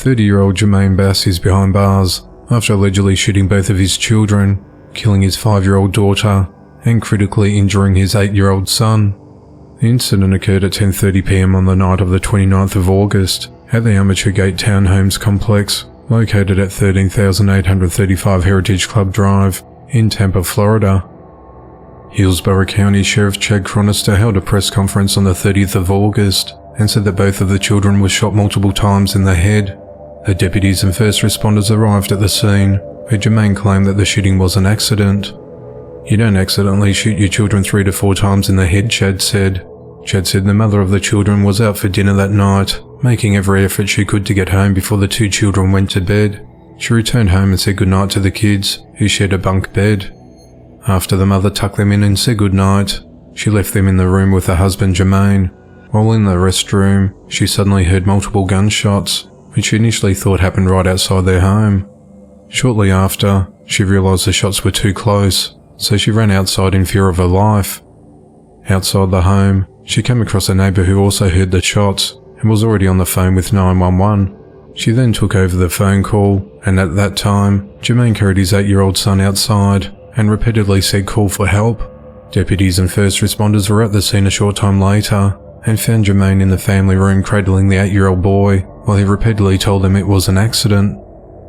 30-year-old Jermaine Bass is behind bars after allegedly shooting both of his children, killing his 5-year-old daughter, and critically injuring his 8-year-old son. The incident occurred at 10:30 p.m. on the night of the 29th of August at the Amateur Gate Townhomes complex located at 13,835 Heritage Club Drive in Tampa, Florida. Hillsborough County Sheriff Chad Chronister held a press conference on the 30th of August and said that both of the children were shot multiple times in the head. The deputies and first responders arrived at the scene, where Jermaine claimed that the shooting was an accident. "You don't accidentally shoot your children 3 to 4 times in the head," Chad said. Chad said the mother of the children was out for dinner that night, making every effort she could to get home before the 2 children went to bed. She returned home and said goodnight to the kids, who shared a bunk bed. After the mother tucked them in and said goodnight, she left them in the room with her husband Jermaine. While in the restroom, she suddenly heard multiple gunshots, which she initially thought happened right outside their home. Shortly after, she realised the shots were too close, so she ran outside in fear of her life. Outside the home, she came across a neighbour who also heard the shots and was already on the phone with 911. She then took over the phone call, and at that time, Jermaine carried his 8-year-old son outside and repeatedly said call for help. Deputies and first responders were at the scene a short time later and found Jermaine in the family room cradling the 8-year-old boy while he repeatedly told them it was an accident.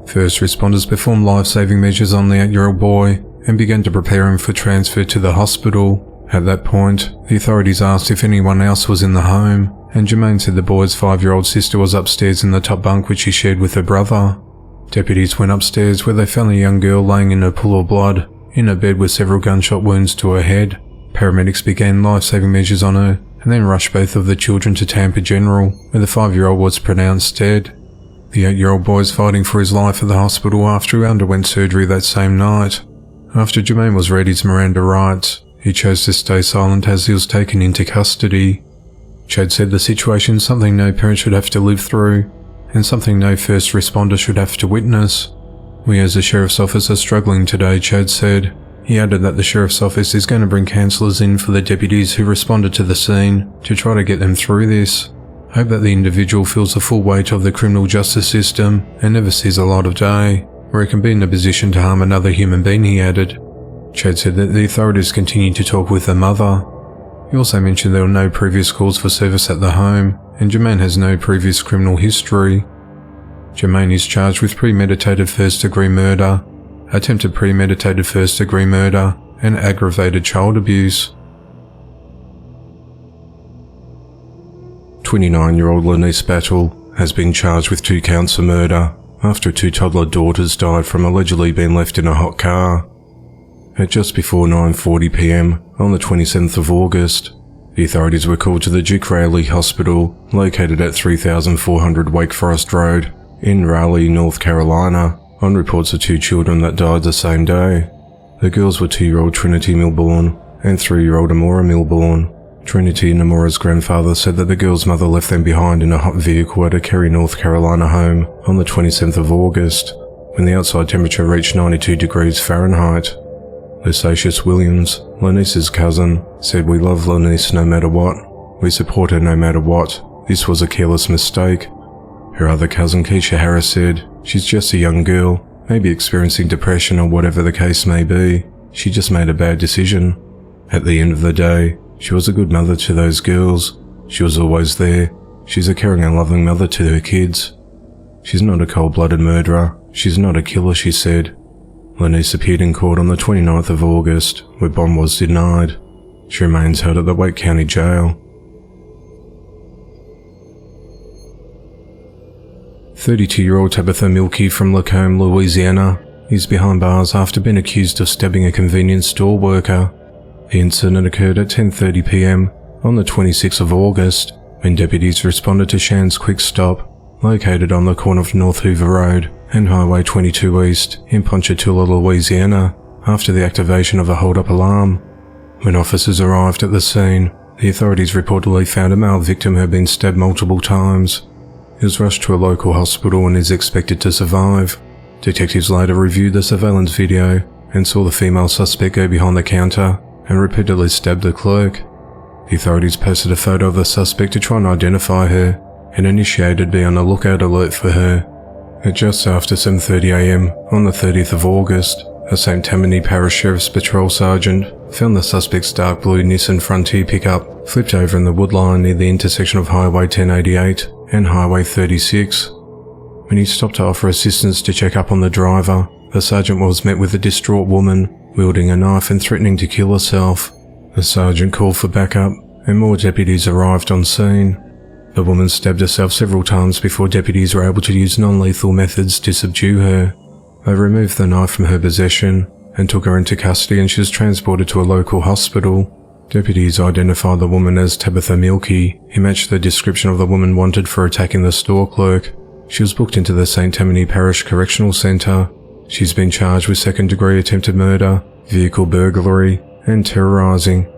First responders performed life-saving measures on the 8-year-old boy and began to prepare him for transfer to the hospital. At that point, the authorities asked if anyone else was in the home, and Jermaine said the boy's 5-year-old sister was upstairs in the top bunk which he shared with her brother. Deputies went upstairs where they found a young girl laying in a pool of blood in a bed with several gunshot wounds to her head. Paramedics began life-saving measures on her and then rushed both of the children to Tampa General, where the 5-year-old was pronounced dead. The 8-year-old boy is fighting for his life at the hospital after he underwent surgery that same night. After Jermaine was read his Miranda rights, he chose to stay silent as he was taken into custody. Chad said the situation is something no parent should have to live through, and something no first responder should have to witness. "We as a sheriff's office are struggling today," Chad said. He added that the sheriff's office is going to bring counsellors in for the deputies who responded to the scene to try to get them through this. "Hope that the individual feels the full weight of the criminal justice system and never sees a light of day, where it can be in a position to harm another human being," he added. Chad said that the authorities continued to talk with the mother. He also mentioned there were no previous calls for service at the home, and Jermaine has no previous criminal history. Jermaine is charged with premeditated first-degree murder, attempted premeditated first-degree murder, and aggravated child abuse. 29-year-old Lanice Battle has been charged with 2 counts of murder after 2 toddler daughters died from allegedly being left in a hot car. At just before 9:40 p.m. on the 27th of August, the authorities were called to the Duke Raleigh Hospital, located at 3400 Wake Forest Road in Raleigh, North Carolina, on reports of 2 children that died the same day. The girls were 2-year-old Trinity Milbourne and 3-year-old Amora Milbourne. Trinity and Amora's grandfather said that the girls' mother left them behind in a hot vehicle at a Cary, North Carolina home on the 27th of August, when the outside temperature reached 92 degrees Fahrenheit. Lucius Williams, Lanice's cousin, said, "We love Lanice no matter what. We support her no matter what. This was a careless mistake." Her other cousin, Keisha Harris, said, "She's just a young girl, maybe experiencing depression or whatever the case may be. She just made a bad decision. At the end of the day, she was a good mother to those girls. She was always there. She's a caring and loving mother to her kids. She's not a cold-blooded murderer. She's not a killer," she said. Lanice appeared in court on the 29th of August, where bond was denied. She remains held at the Wake County Jail. 32-year-old Tabitha Milkey from Lacombe, Louisiana, is behind bars after being accused of stabbing a convenience store worker. The incident occurred at 10:30 p.m. on the 26th of August, when deputies responded to Shands Quick Stop, located on the corner of North Hoover Road and Highway 22 East in Ponchatoula, Louisiana, after the activation of a hold-up alarm. When officers arrived at the scene, the authorities reportedly found a male victim who had been stabbed multiple times. He was rushed to a local hospital and is expected to survive. Detectives later reviewed the surveillance video and saw the female suspect go behind the counter and repeatedly stab the clerk. The authorities posted a photo of the suspect to try and identify her and initiated Be on the Lookout alert for her, At just after 7:30 a.m. on the 30th of August, a St. Tammany Parish Sheriff's Patrol Sergeant found the suspect's dark blue Nissan Frontier pickup flipped over in the woodline near the intersection of Highway 1088 and Highway 36. When he stopped to offer assistance to check up on the driver, the sergeant was met with a distraught woman wielding a knife and threatening to kill herself. The sergeant called for backup, and more deputies arrived on scene. The woman stabbed herself several times before deputies were able to use non-lethal methods to subdue her. They removed the knife from her possession and took her into custody, and she was transported to a local hospital. Deputies identified the woman as Tabitha Mielke, who matched the description of the woman wanted for attacking the store clerk. She was booked into the St. Tammany Parish Correctional Centre. She's been charged with second-degree attempted murder, vehicle burglary, and terrorising.